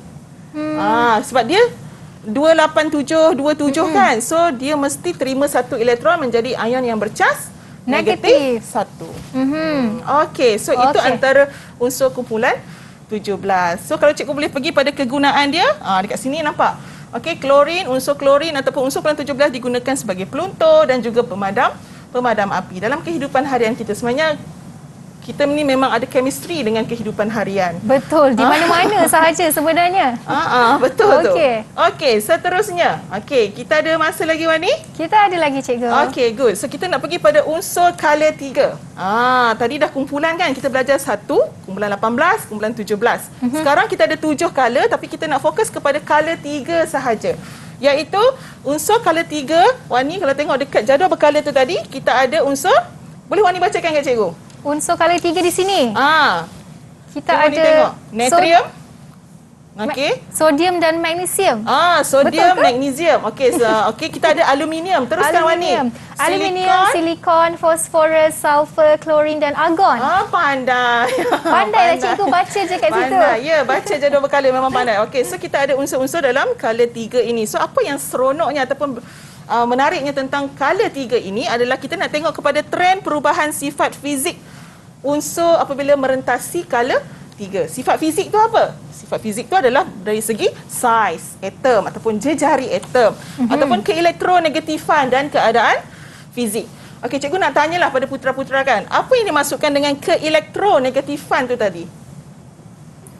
Sebab dia 28727 kan. So dia mesti terima satu elektron menjadi ion yang bercas negatif 1. Okey, so itu antara unsur kumpulan 17. So kalau cikgu boleh pergi pada kegunaan dia, dekat sini nampak. Okey, klorin, unsur klorin ataupun unsur kumpulan 17 digunakan sebagai peluntur dan juga pemadam api. Dalam kehidupan harian kita sebenarnya kita ni memang ada chemistry dengan kehidupan harian. Betul, di mana-mana sahaja sebenarnya. Betul tu. Okey. Okey, seterusnya. Okey, kita ada masa lagi Wani? Kita ada lagi cikgu. Okey, good. So kita nak pergi pada unsur color 3. Tadi dah kumpulan kan? Kita belajar 1, kumpulan 18, kumpulan 17. Sekarang kita ada 7 color tapi kita nak fokus kepada color 3 sahaja. Iaitu unsur color 3. Wani kalau tengok dekat jadual berkala tu tadi, kita ada unsur, boleh Wani bacakan kat cikgu? Unsur color 3 di sini. Kita Cuba ada tengok. Natrium. Okey. Sodium dan magnesium. Sodium, magnesium. Okey, okey, kita ada aluminium. Teruskan Wani. Aluminium, silikon, fosforus, sulfur, klorin dan argon. Pandai. Pandai lah cikgu, baca je kat situ. Pandai. Ya, baca jadual berkala memang pandai. Okey, so kita ada unsur-unsur dalam color 3 ini. So apa yang seronoknya ataupun menariknya tentang color 3 ini adalah kita nak tengok kepada trend perubahan sifat fizik unsur apabila merentasi color 3. Sifat fizik tu apa? Sifat fizik tu adalah dari segi saiz atom ataupun jejari atom ataupun keelektronegatifan dan keadaan fizik. Okey, cikgu nak tanyalah pada putra-putra kan, apa yang dimaksudkan dengan keelektronegatifan tu tadi?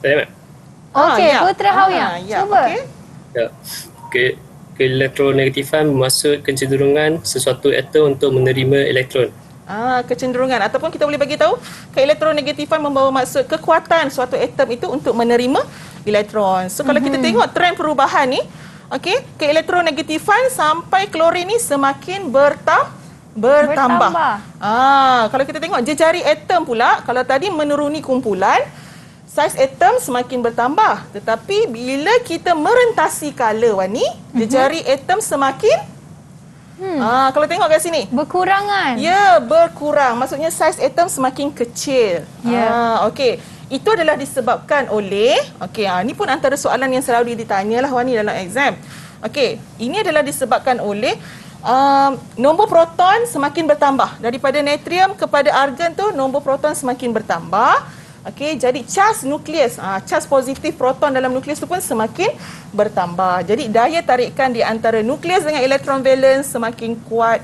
Saya, Mat. Okey, Putra Hawiyah. Cuba. Okey. Keelektronegatifan bermaksud kecenderungan sesuatu atom untuk menerima elektron. Kecenderungan ataupun kita boleh bagi tahu keelektronegatifan membawa maksud kekuatan suatu atom itu untuk menerima elektron. So kalau kita tengok trend perubahan ni, okey, keelektronegatifan sampai klorin ni semakin bertambah. Kalau kita tengok jejari atom pula, kalau tadi menuruni kumpulan, saiz atom semakin bertambah. Tetapi bila kita merentasi color Wani, jejari atom semakin kalau tengok kat sini, berkurangan. Ya, berkurang. Maksudnya saiz atom semakin kecil. Okey. Itu adalah disebabkan oleh, okey, ni pun antara soalan yang selalu ditanyalah Wani dalam exam. Okey, ini adalah disebabkan oleh nombor proton semakin bertambah. Daripada natrium kepada argon tu, nombor proton semakin bertambah. Okey, jadi cas nukleus, cas positif proton dalam nukleus tu pun semakin bertambah. Jadi daya tarikan di antara nukleus dengan elektron valens semakin kuat,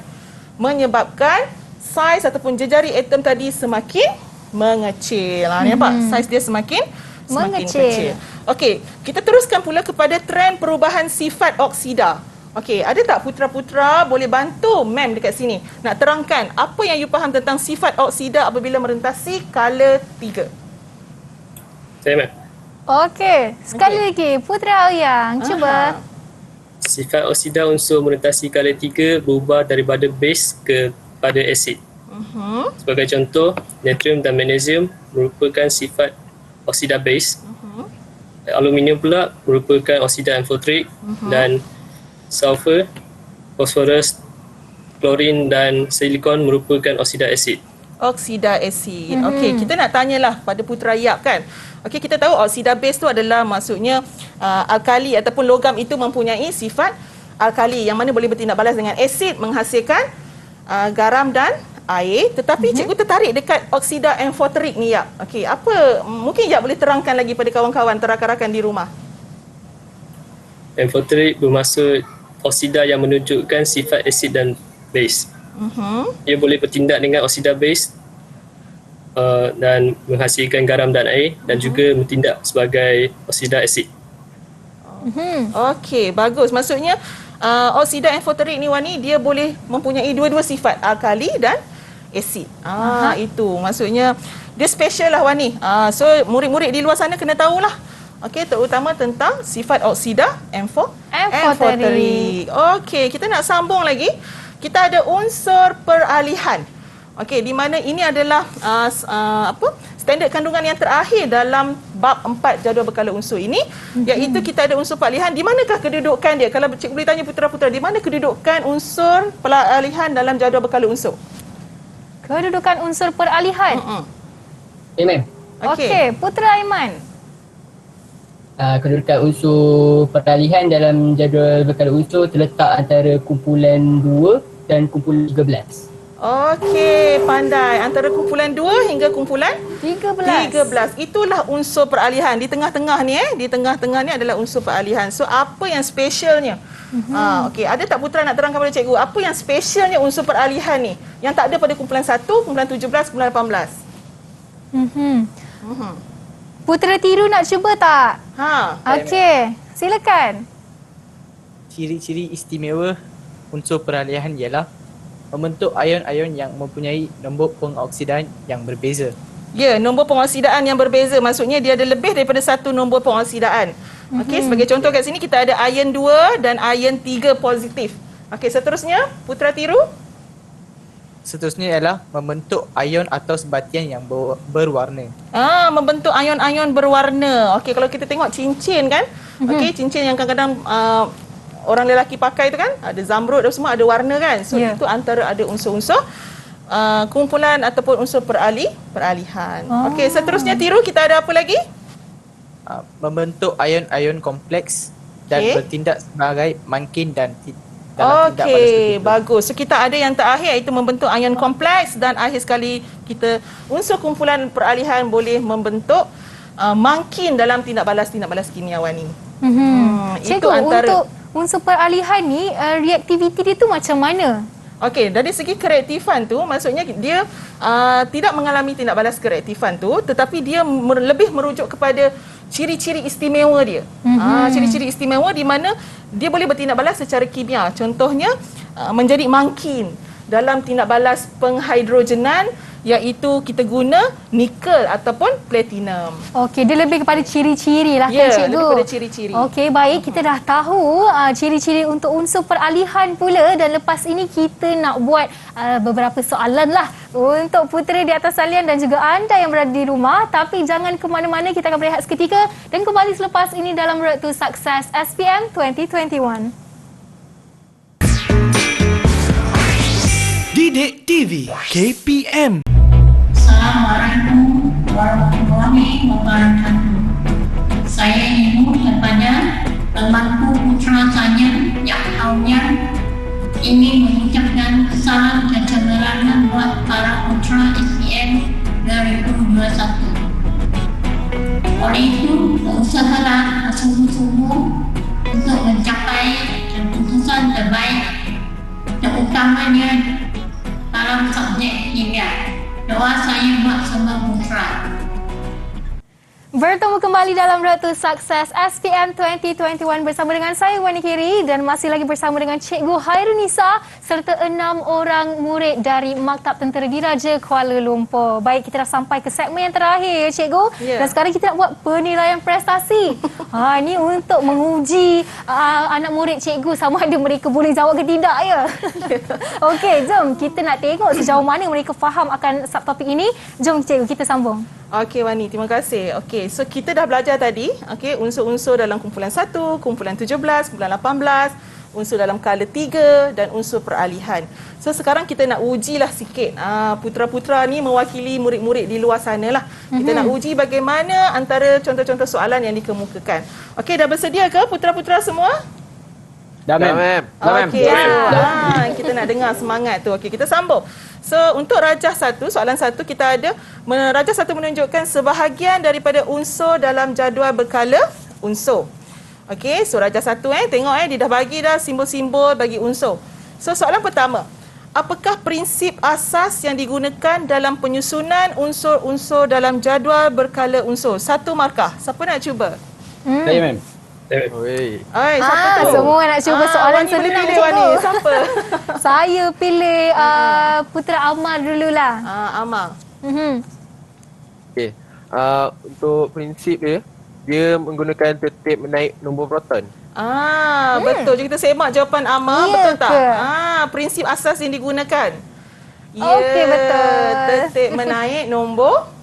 menyebabkan saiz ataupun jejari atom tadi semakin mengecil. Nampak? Saiz dia semakin kecil. Okey, kita teruskan pula kepada trend perubahan sifat oksida. Okey, ada tak putra-putra boleh bantu ma'am dekat sini nak terangkan apa yang you faham tentang sifat oksida apabila merentasi color 3? Saya, Mat. Okey, sekali lagi Putra Hawiyah, cuba. Sifat oksida unsur merentasi color 3 berubah daripada base kepada asid. Sebagai contoh, natrium dan magnesium merupakan sifat oksida base. Aluminium pula merupakan oksida infiltrate dan sulfur, fosforus, klorin dan silikon merupakan oksida asid. Oksida asid. Okey, kita nak tanyalah pada Putra Yap kan. Okey, kita tahu oksida base tu adalah maksudnya alkali ataupun logam itu mempunyai sifat alkali yang mana boleh bertindak balas dengan asid menghasilkan garam dan air, tetapi cikgu tertarik dekat oksida amphoteric ni, Yap. Okey, apa mungkin Yap boleh terangkan lagi pada kawan-kawan rakan-rakan di rumah? Amphoteric bermaksud oksida yang menunjukkan sifat asid dan base. Ia boleh bertindak dengan oksida base dan menghasilkan garam dan air, dan juga bertindak sebagai oksida asid. Okey, bagus. Maksudnya oksida amphoteric ni, Wani, dia boleh mempunyai dua-dua sifat, alkali dan asid. Itu maksudnya dia special lah, Wani. So murid-murid di luar sana kena tahulah. Okey, terutama tentang sifat oksida amphoteric. Okey, kita nak sambung lagi. Kita ada unsur peralihan. Okey, di mana ini adalah standard kandungan yang terakhir dalam bab 4 jadual berkala unsur ini, iaitu kita ada unsur peralihan. Di manakah kedudukan dia? Kalau cikgu boleh tanya putera-putera, di mana kedudukan unsur peralihan dalam jadual berkala unsur? Kedudukan unsur peralihan. Ma'am. Okey, Putera Aiman. Kedudukan unsur peralihan dalam jadual berkala unsur terletak antara kumpulan 2 dan kumpulan 13. Okey, pandai. Antara kumpulan 2 hingga kumpulan 13. Itulah unsur peralihan. Di tengah-tengah ni di tengah-tengah ni adalah unsur peralihan. So apa yang specialnya? Okey, ada tak putera nak terangkan pada cikgu apa yang specialnya unsur peralihan ni yang tak ada pada kumpulan 1, kumpulan 17, kumpulan 18? Putera Tiru nak cuba tak? Okey, silakan. Ciri-ciri istimewa unsur peralihan ialah membentuk ion-ion yang mempunyai nombor pengoksidaan yang berbeza. Ya, nombor pengoksidaan yang berbeza. Maksudnya dia ada lebih daripada satu nombor pengoksidaan. Okey, sebagai contoh kat sini kita ada ion 2 dan ion 3 positif. Okey, seterusnya Putera Tiru. Seterusnya ialah membentuk ion atau sebatian yang berwarna. Membentuk ion-ion berwarna. Okey, kalau kita tengok cincin kan? Okey, cincin yang kadang-kadang orang lelaki pakai tu kan, ada zamrud dan semua ada warna kan. So itu antara ada unsur-unsur kumpulan ataupun unsur peralihan. Okey, seterusnya Tiru kita ada apa lagi? Membentuk ion-ion kompleks dan bertindak sebagai mangkin dan dalam tindak balas tertentu. Bagus. So kita ada yang terakhir iaitu membentuk ion kompleks, dan akhir sekali kita unsur kumpulan peralihan boleh membentuk mangkin dalam tindak balas kimiawan ni. Cikgu, untuk unsur peralihan ni reaktiviti dia tu macam mana? Okey, dari segi kereaktifan tu maksudnya dia tidak mengalami tindak balas kereaktifan tu, tetapi dia lebih merujuk kepada ciri-ciri istimewa dia. Ciri-ciri istimewa di mana dia boleh bertindak balas secara kimia. Contohnya menjadi mangkin dalam tindak balas penghidrogenan, iaitu kita guna nikel ataupun platinum. Okey, dia lebih kepada ciri-ciri lah kan, cikgu? Lebih kepada ciri-ciri. Okey, baik, kita dah tahu ciri-ciri untuk unsur peralihan pula, dan lepas ini kita nak buat beberapa soalan lah untuk putera di atas salian dan juga anda yang berada di rumah. Tapi jangan ke mana-mana, kita akan berehat seketika dan kembali selepas ini dalam Road to Success SPM 2021. Didik TV KPM. Assalamualaikum warahmatullahi wabarakatuh. Saya ingin kepada temanku putra saya yang tahunnya ingin mengucapkan salam kegembiraan buat para putra SPM 2021. Oleh itu, berusahalah bersungguh-sungguh untuk mencapai keputusan terbaik, terutamanya dalam subjek kimia. Doa saya buat semua putra. Bertemu kembali dalam Road to Success SPM 2021 bersama dengan saya Wani Kiri, dan masih lagi bersama dengan Cikgu Hairunisa serta 6 orang murid dari Maktab Tentera Diraja Kuala Lumpur. Baik, kita dah sampai ke segmen yang terakhir, Cikgu. Dan sekarang kita nak buat penilaian prestasi. Ini untuk menguji anak murid Cikgu sama ada mereka boleh jawab ke tidak ya. Okey, jom kita nak tengok sejauh mana mereka faham akan subtopik ini. Jom Cikgu, kita sambung. Okey Wani, terima kasih. Okey, so kita dah belajar tadi, okey, unsur-unsur dalam kumpulan 1, kumpulan 17, kumpulan 18, unsur dalam kala 3 dan unsur peralihan. So sekarang kita nak ujilah sikit putra-putra ni mewakili murid-murid di luar sana lah. Kita nak uji bagaimana antara contoh-contoh soalan yang dikemukakan. Okey, dah bersedia ke putra-putra semua? Dah, ma'am. Okey, kita nak dengar semangat tu. Okey, kita sambung. So untuk rajah 1, soalan 1 kita ada rajah 1 menunjukkan sebahagian daripada unsur dalam jadual berkala unsur. Okey, so rajah 1 tengok dia dah bagi dah simbol-simbol bagi unsur. So soalan pertama, apakah prinsip asas yang digunakan dalam penyusunan unsur-unsur dalam jadual berkala unsur? 1 markah. Siapa nak cuba? Saya, ma'am. Siapa tu? Semua nak cuba soalan Wani boleh senang pilih, Wani. Siapa? Saya pilih Putera Amar dululah. Amar. Okey. Untuk prinsip dia menggunakan tertib menaik nombor proton. Betul. Jadi kita semak jawapan Amar, betul tak? ke? Prinsip asas yang digunakan. Okey, betul. Tertib menaik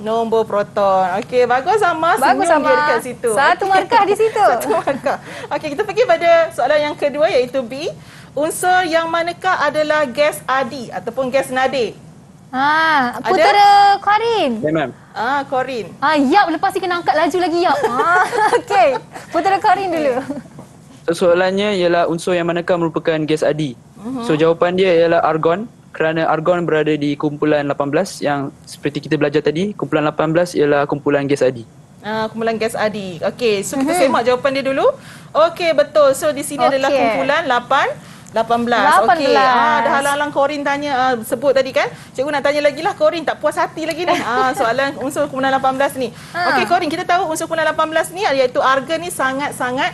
nombor proton. Okey, bagus Amar. Bagus, Senyum dia Amar. dekat situ. 1 markah di situ. 1 markah. Okey, kita pergi pada soalan yang kedua iaitu B. Unsur yang manakah adalah gas adi ataupun gas nadir? Putera Karin. Ya, ma'am. Korin. Yap, lepas ni kena angkat laju lagi Yap. Okey, Putera Karin dulu. So, soalannya ialah unsur yang manakah merupakan gas adi. So jawapan dia ialah argon, kerana argon berada di kumpulan 18 yang seperti kita belajar tadi, kumpulan 18 ialah kumpulan gas adi. Kumpulan gas adi. Okey, so kita semak jawapan dia dulu. Okey, betul. So di sini adalah kumpulan 18. Okey. Dah halang-halang Corin tanya sebut tadi kan. Cikgu nak tanya lagi lah Corin, tak puas hati lagi ni. Soalan unsur kumpulan 18 ni. Okey Corin, kita tahu unsur kumpulan 18 ni iaitu argon ni sangat-sangat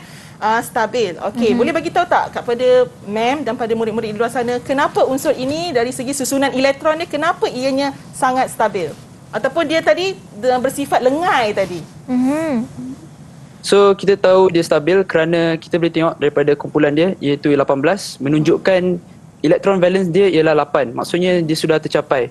stabil. Okey, boleh bagi tahu tak kepada ma'am dan pada murid-murid di luar sana kenapa unsur ini dari segi susunan elektron dia kenapa ianya sangat stabil? Ataupun dia tadi bersifat lengai tadi? So kita tahu dia stabil kerana kita boleh tengok daripada kumpulan dia iaitu 18 menunjukkan elektron valence dia ialah 8. Maksudnya dia sudah tercapai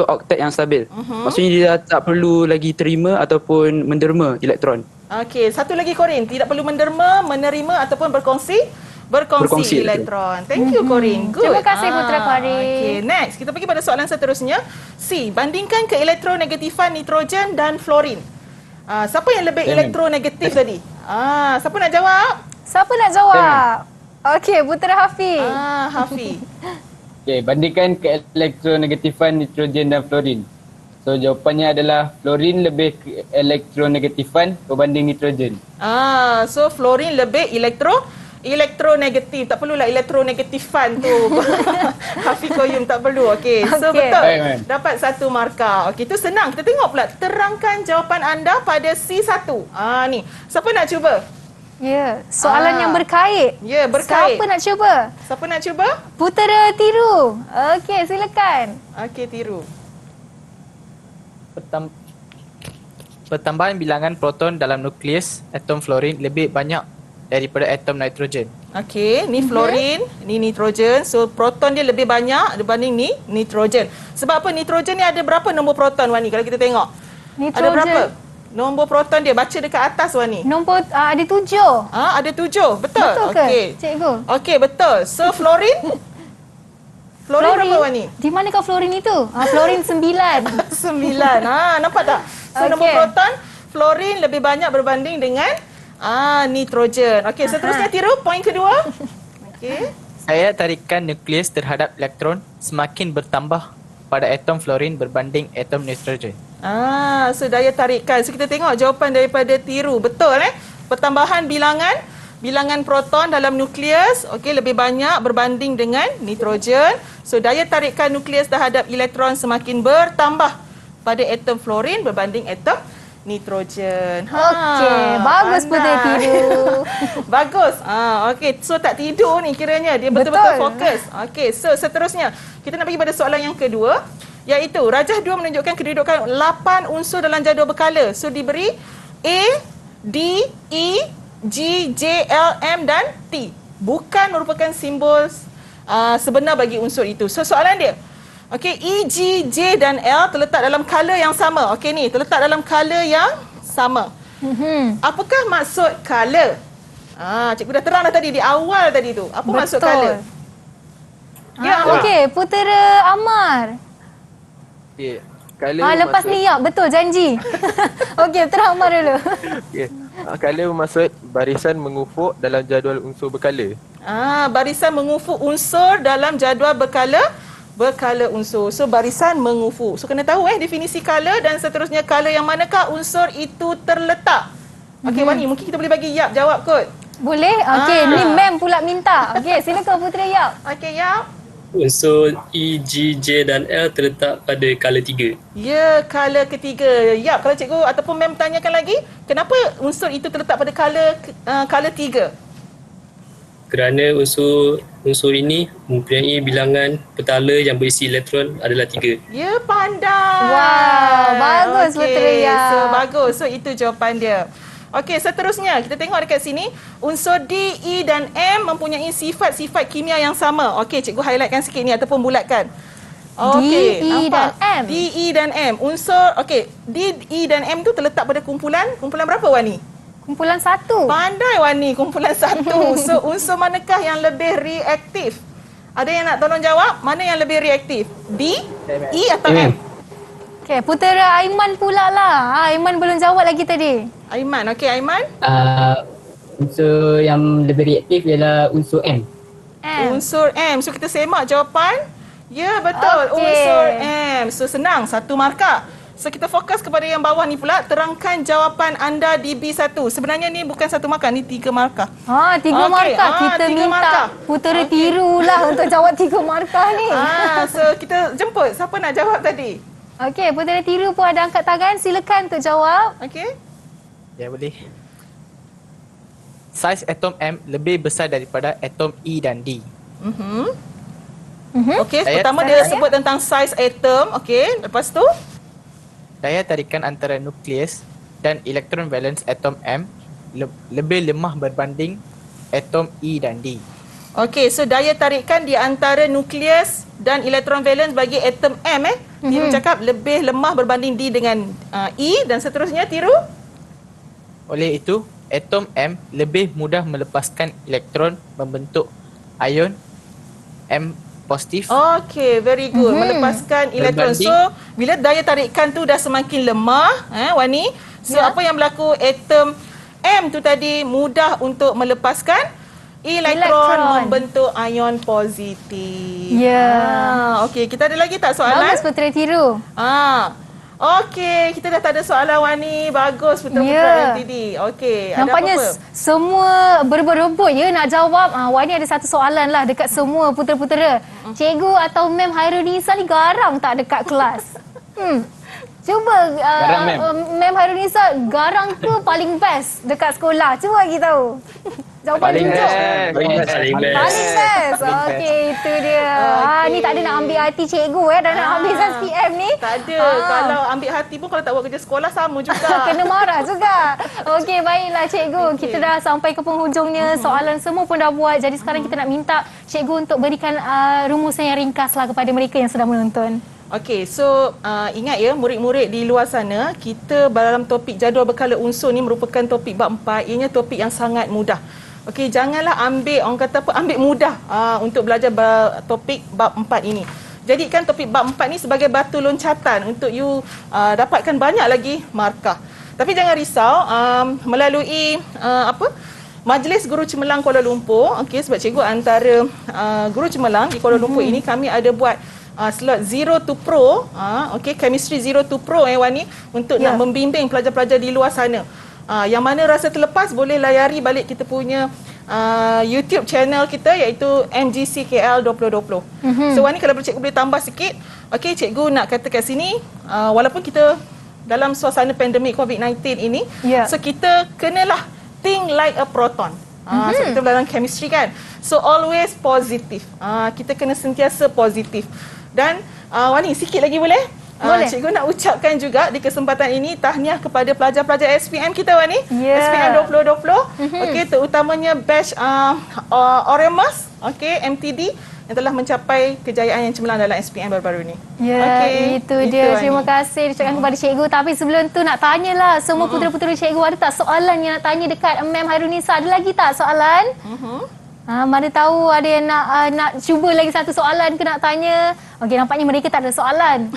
oktet yang stabil. Maksudnya dia tak perlu lagi terima ataupun menderma elektron. Okey, satu lagi Corin, tidak perlu menderma, menerima ataupun berkongsi elektron. Thank you Corin. Good. Terima kasih Putera Corin. Okey, next kita pergi pada soalan seterusnya. C, bandingkan keelektronegatifan nitrogen dan fluorin. Siapa yang lebih elektronegatif tadi? Siapa nak jawab? Siapa nak jawab? Okey, Putera Hafiz. Hafiz. Okey, bandingkan keelektronegatifan nitrogen dan fluorin. So jawapannya adalah fluorin lebih elektronegatifan berbanding nitrogen. So fluorin lebih elektronegatif. Tak perlulah elektronegatifan tu. Hafiz Koyum tak perlu. Okey. So betul. Dapat 1 markah. Okey, tu senang. Kita tengok pula. Terangkan jawapan anda pada C1. Ni. Siapa nak cuba? Ya, soalan yang berkait. Ya, berkait. Siapa nak cuba? Siapa nak cuba? Putera Tiru. Okey, silakan. Okey, Tiru. Pertambahan bilangan proton dalam nukleus atom fluorin lebih banyak daripada atom nitrogen. Okey, ni fluorin, ni nitrogen. So proton dia lebih banyak dibanding ni nitrogen. Sebab apa? Nitrogen ni ada berapa nombor proton Wani kalau kita tengok? Nitrogen. Ada berapa? Nombor proton dia baca dekat atas Wani. Nombor ada 7. Ada 7. Betul? Betul ke? Okey. Cikgu. Okey, betul. So fluorin Fluorin berapa Wani? Di manakah fluorin itu? Fluorin 9. 9. Nampak tak? So nombor proton fluorin lebih banyak berbanding dengan nitrogen. Okey, seterusnya Tiru, poin kedua. Okey. Daya tarikan nukleus terhadap elektron semakin bertambah pada atom fluorin berbanding atom nitrogen. So daya tarikan. So kita tengok jawapan daripada Tiru. Betul Pertambahan bilangan proton dalam nukleus lebih banyak berbanding dengan nitrogen. So daya tarikan nukleus terhadap elektron semakin bertambah pada atom fluorin berbanding atom nitrogen. Okey, bagus Putera Tiru. Bagus. Okey, so tak tidur ni kiranya dia betul-betul fokus. Okey, so seterusnya kita nak pergi pada soalan yang kedua iaitu rajah 2 menunjukkan kedudukan 8 unsur dalam jadual berkala. So diberi A, D, E, G, J, L, M dan T. Bukan merupakan simbol sebenar bagi unsur itu. So soalan dia, okey, E, G, J dan L terletak dalam color yang sama. Okey ni, terletak dalam color yang sama. Apakah maksud color? Cikgu dah terang dah tadi di awal tadi tu. Apa maksud color? Okey, Putera Amar. Okey, color lepas ni ya, betul janji. Okey, Putera Amar dulu. Okey. Kala bermaksud barisan mengufuk dalam jadual unsur berkala. Barisan mengufuk unsur dalam jadual berkala unsur. So barisan mengufuk. So kena tahu definisi kala dan seterusnya kala yang manakah unsur itu terletak. Okey Wani, mungkin kita boleh bagi Yap jawab kot. Boleh? Okey, ni Mem pula minta. Okey, silakan Putera Yap. Okey Yap. Unsur E, G, J dan L terletak pada kala 3. Ya, kala ketiga. Yap, kalau cikgu ataupun Mem tanyakan lagi, kenapa unsur itu terletak pada kala 3? Kerana unsur ini mempunyai bilangan petala yang berisi elektron adalah 3. Ya, pandai. Wow, bagus Putera Yap. So bagus. So itu jawapan dia. Okey, seterusnya kita tengok dekat sini, unsur D, E dan M mempunyai sifat-sifat kimia yang sama. Okey, cikgu highlightkan sikit ni ataupun bulatkan. Okey, D, E dan M. D, E dan M. Unsur, okey, D, E dan M tu terletak pada kumpulan berapa Wani? Kumpulan 1. Pandai Wani, kumpulan 1. So unsur manakah yang lebih reaktif? Ada yang nak tolong jawab? Mana yang lebih reaktif? D, E atau M? Okey, Putera Aiman pula lah. Aiman belum jawab lagi tadi. Aiman, okey Aiman. Unsur yang lebih reaktif ialah unsur M. Unsur M. So kita semak jawapan. Ya, betul. Okey. Unsur M. So senang, 1 markah. So kita fokus kepada yang bawah ni pula. Terangkan jawapan anda di B1. Sebenarnya ni bukan 1 markah, ni 3 markah. 3 markah. Kita 3 minta markah. Putera tirulah untuk jawab 3 markah ni. So kita jemput. Siapa nak jawab tadi? Okey, Putera tiru pun ada angkat tangan. Silakan untuk jawab. Okey. Ya, boleh. Saiz atom M lebih besar daripada atom E dan D. Okey, pertama dia sebut tentang saiz atom. Okey, lepas tu? Daya tarikan antara nukleus dan elektron valence atom M lebih lemah berbanding atom E dan D. Okey, so daya tarikan di antara nukleus dan elektron valence bagi atom M Tiru cakap lebih lemah berbanding D dengan E dan seterusnya Tiru. Oleh itu, atom M lebih mudah melepaskan elektron membentuk ion M positif. Okey, very good. Melepaskan elektron. So, bila daya tarikan tu dah semakin lemah, Wani, so apa yang berlaku, atom M tu tadi mudah untuk melepaskan elektron membentuk ion positif. Okey, kita ada lagi tak soalan? Bagus Putera Tiru. Okey, kita dah tak ada soalan Wani. Bagus Putera-putera MTD. Okey, nampaknya ada apa? Semua berebut-rebut nak jawab. Wani ada satu soalan lah dekat semua putera-putera. Cikgu atau Mem Hairunisa ni garang tak dekat kelas? Cuba Mem Hairunisa, garang ke paling best dekat sekolah? Cuba bagi tahu. Jawapan Paling best. Paling best. Okey, itu dia. Ni tak ada nak ambil hati cikgu dah nak habis SPM ni. Tak ada. Kalau ambil hati pun kalau tak buat kerja sekolah sama juga. Kena marah juga. Okey, baiklah cikgu. Kita dah sampai ke penghujungnya. Soalan semua pun dah buat. Jadi sekarang kita nak minta cikgu untuk berikan rumusan yang ringkaslah kepada mereka yang sedang menonton. Okey, so ingat ya murid-murid di luar sana, kita dalam topik jadual berkala unsur ni merupakan topik bab 4. Ianya topik yang sangat mudah. Okey, janganlah ambil, orang kata apa, ambil mudah untuk belajar topik bab 4 ini. Jadikan topik bab 4 ni sebagai batu loncatan untuk you dapatkan banyak lagi markah. Tapi jangan risau, melalui Majlis Guru Cemerlang Kuala Lumpur, okey, sebab cikgu antara Guru Cemerlang di Kuala Lumpur ini, kami ada buat slot 0 to Pro, okey, Chemistry 0 to Pro Wani, untuk nak membimbing pelajar-pelajar di luar sana. Yang mana rasa terlepas boleh layari balik kita punya YouTube channel kita iaitu MGC KL 2020. So Wani, kalau cikgu boleh tambah sikit. Okey, cikgu nak kata kat sini, walaupun kita dalam suasana pandemik COVID-19 ini, so kita kenalah think like a proton. So kita dalam chemistry kan. So always positif. Kita kena sentiasa positif. Dan Wani, sikit lagi boleh? Cikgu nak ucapkan juga di kesempatan ini tahniah kepada pelajar-pelajar SPM kita Wani. SPM 2020. Okey, terutamanya batch Oremus, okey, MTD yang telah mencapai kejayaan yang cemerlang dalam SPM baru-baru ni. Itu dia. Terima kasih diucapkan kepada cikgu. Tapi sebelum tu nak tanyalah semua putera-putera cikgu, ada tak soalan yang nak tanya dekat Mem Hairunisa? Ada lagi tak soalan? Mana tahu ada yang nak cuba lagi satu soalan ke nak tanya. Okey, nampaknya mereka tak ada soalan.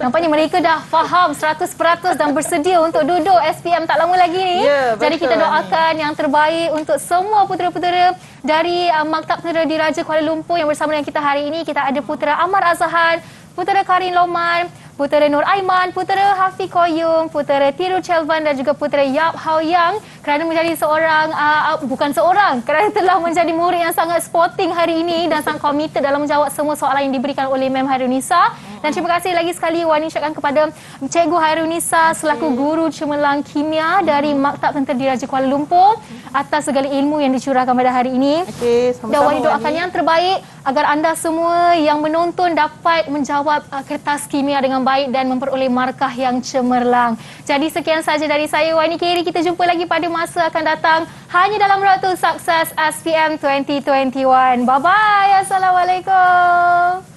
Nampaknya mereka dah faham 100% dan bersedia untuk duduk SPM tak lama lagi ni. Ya, Jadi kita betul. doakan yang terbaik untuk semua putera-putera dari Maktab Tentera Diraja Kuala Lumpur yang bersama dengan kita hari ini. Kita ada putera Amar Azhan, putera Karin Loman, putera Nur Aiman, putera Hafiz Koyum, putera Tiru Chelvan dan juga putera Yap Hao Yang kerana menjadi seorang, kerana telah menjadi murid yang sangat sporting hari ini dan sangat komited dalam menjawab semua soalan yang diberikan oleh Mem Hairunisa. Dan terima kasih lagi sekali Wani ucapkan kepada Cikgu Hairunisa selaku guru cemerlang kimia dari Maktab Tentera Diraja Kuala Lumpur atas segala ilmu yang dicurahkan pada hari ini. Okey, sama-sama Dan Wani doakan Wani. yang terbaik agar anda semua yang menonton dapat menjawab kertas kimia dengan baik dan memperoleh markah yang cemerlang. Jadi sekian saja dari saya Wani Keri. Kita jumpa lagi pada masa akan datang hanya dalam Road to Success SPM 2021. Bye-bye. Assalamualaikum.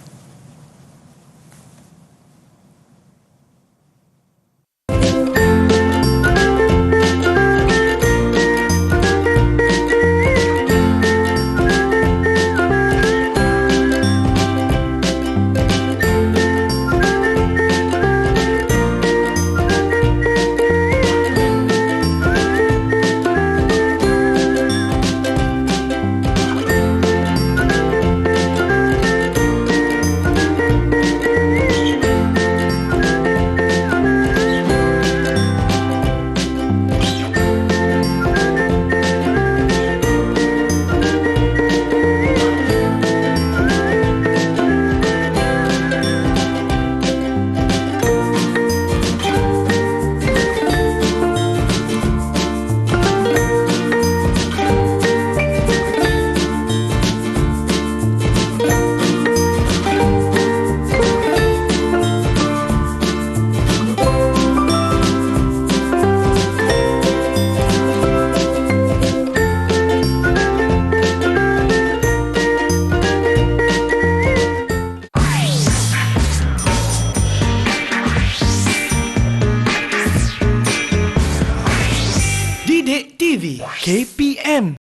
Didik TV KPM